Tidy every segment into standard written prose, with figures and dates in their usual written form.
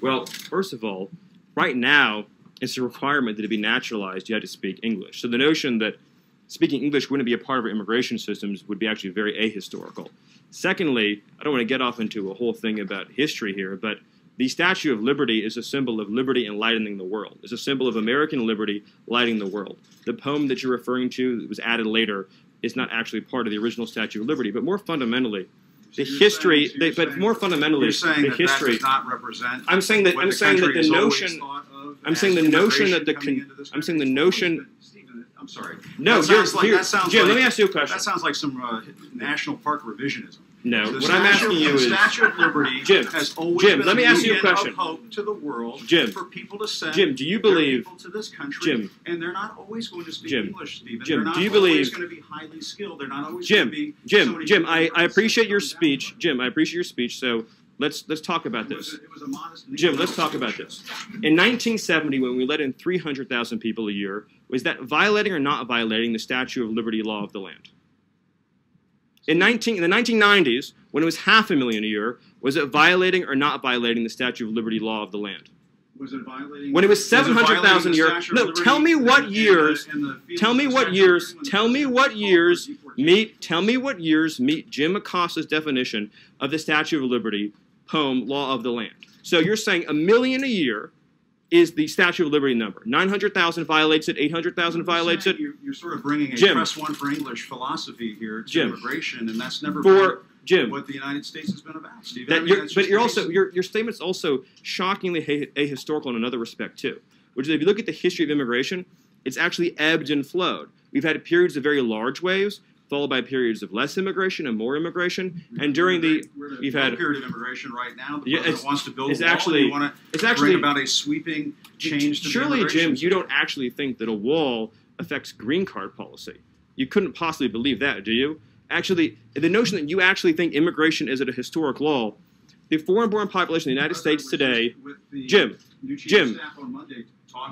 Well, first of all, right now, it's a requirement that to be naturalized, you had to speak English. So the notion that speaking English wouldn't be a part of our immigration systems would be actually very ahistorical. Secondly, I don't want to get off into a whole thing about history here, but the Statue of Liberty is a symbol of liberty enlightening the world. It's a symbol of American liberty lighting the world. The poem that you're referring to that was added later is not actually part of the original Statue of Liberty, but more fundamentally, the history, but more fundamentally, the history. That does not represent. I'm saying that the notion. I'm saying the notion that I'm saying the notion. I'm sorry. No, Jim. Let me ask you a question. That sounds like some national park revisionism. No, what I'm asking you is, the Statue of Liberty has always been let me ask you a question. Of hope to the world, for people to send do you believe, people to this country, and they're not always going to speak English, Stephen. Jim, they're not do you believe, always going to be highly skilled. They're not always going to be. Jim, I appreciate your speech. Jim, I appreciate your speech. So let's talk about this. It was a modest. Jim, let's talk about this. In 1970, when we let in 300,000 people a year, was that violating or not violating the Statue of Liberty law of the land? In the 1990s, when it was 500,000 a year, was it violating or not violating the Statue of Liberty law of the land? Was it violating? When it was 700,000 a year. No, tell me what years. Tell me what years. Tell me what years meet. Tell me what years meet Jim Acosta's definition of the Statue of Liberty poem law of the land. So you're saying 1 million a year is the Statue of Liberty number. 900,000 violates it, 800,000 violates it. You're sort of bringing a press one for English philosophy here to immigration, and that's never been what the United States has been about, Stephen. But your statement's also shockingly ahistorical in another respect too, which is if you look at the history of immigration, it's actually ebbed and flowed. We've had periods of very large waves, followed by periods of less immigration and more immigration. And during we've had a period of immigration right now. The president wants to build a wall. You want to bring about a sweeping change to surely, the Jim, you don't actually think that a wall affects green card policy. You couldn't possibly believe that, do you? Actually, the notion that you actually think immigration is at a historic law, the foreign-born population in the United States today, Jim,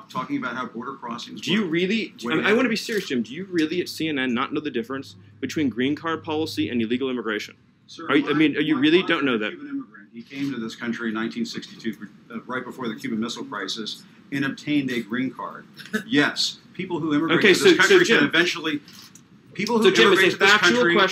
talking about how border crossings. Do you really? I want to be serious, Jim. Do you really at CNN not know the difference between green card policy and illegal immigration? Sir, you really don't know that? Cuban immigrant. He came to this country in 1962, right before the Cuban Missile Crisis, and obtained a green card. Yes, people who immigrate to this country can eventually. People who immigrate to this country not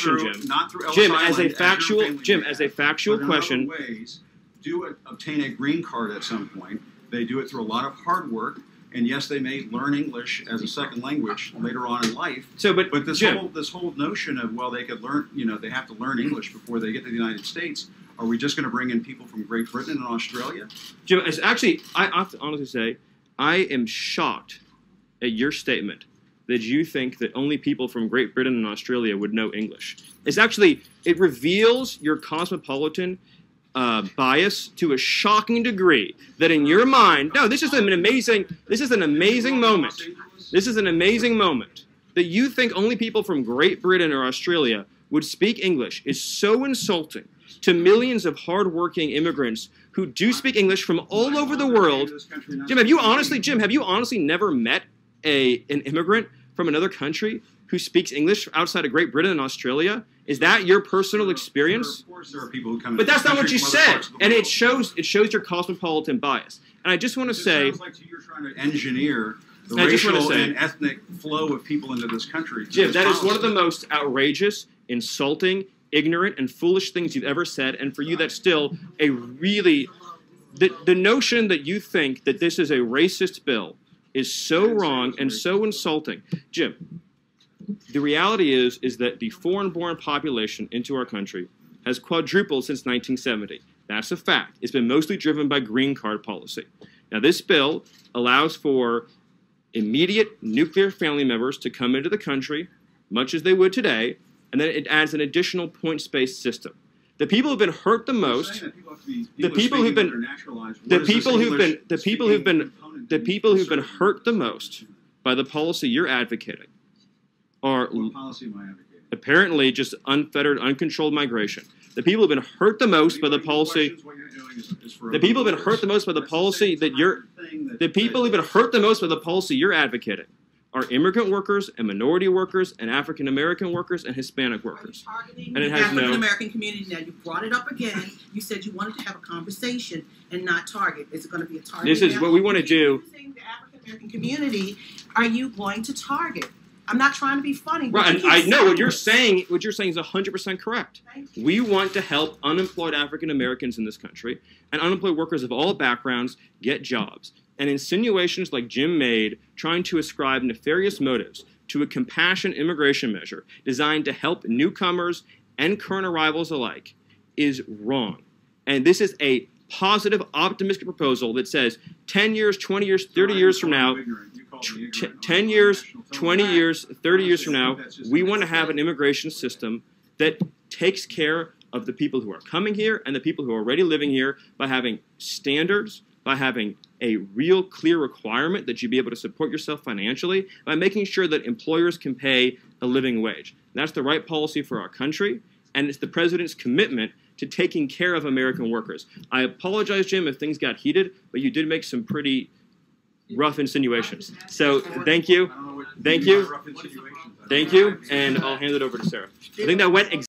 through Ellis Island, Jim, as a factual question. In other ways, do obtain a green card at some point. They do it through a lot of hard work, and yes, they may learn English as a second language later on in life. So, but this whole notion of they could learn, they have to learn English before they get to the United States. Are we just going to bring in people from Great Britain and Australia? Jim, actually, I have to honestly say, I am shocked at your statement that you think that only people from Great Britain and Australia would know English. It reveals your cosmopolitan bias to a shocking degree that in your mind, this is an amazing moment. This is an amazing moment that you think only people from Great Britain or Australia would speak English is so insulting to millions of hardworking immigrants who do speak English from all over the world. Jim, have you honestly never met an immigrant from another country who speaks English outside of Great Britain and Australia? Is that your personal experience? Of course there are people who come but that's not what you said, and it shows your cosmopolitan bias. And I just want to say, it sounds like you're trying to engineer the racial and ethnic flow of people into this country. Jim, that is one of the most outrageous, insulting, ignorant, and foolish things you've ever said. And for you, that's still a really the notion that you think that this is a racist bill is so wrong and so insulting, Jim. The reality is that the foreign-born population into our country has quadrupled since 1970. That's a fact. It's been mostly driven by green card policy. Now, this bill allows for immediate nuclear family members to come into the country, much as they would today, and then it adds an additional points-based system. The people who've been hurt the most, the people who've been hurt the most by the policy you're advocating are apparently just unfettered, uncontrolled migration. The people who've been hurt the most by the policy. The people who've been hurt the most by the policy that you're. The people who've been hurt the most by the policy you're advocating are immigrant workers and minority workers and African American workers and Hispanic workers. And it has African American community. Now you brought it up again. You said you wanted to have a conversation and not target. Is it going to be a target? This is what we want to do. Using the African American community, are you going to target? I'm not trying to be funny. Right, and I know what you're saying. What you're saying is 100% correct. We want to help unemployed African Americans in this country and unemployed workers of all backgrounds get jobs. And insinuations like Jim made, trying to ascribe nefarious motives to a compassion immigration measure designed to help newcomers and current arrivals alike, is wrong. And this is a positive, optimistic proposal that says 10 years, 20 years, 30 years from now, 10 years, 20 years, 30 years from now, we want to have an immigration system that takes care of the people who are coming here and the people who are already living here by having standards, by having a real clear requirement that you be able to support yourself financially, by making sure that employers can pay a living wage. And that's the right policy for our country, and it's the president's commitment to taking care of American workers. I apologize, Jim, if things got heated, but you did make some pretty rough insinuations. So thank you, and I'll hand it over to Sarah. I think that went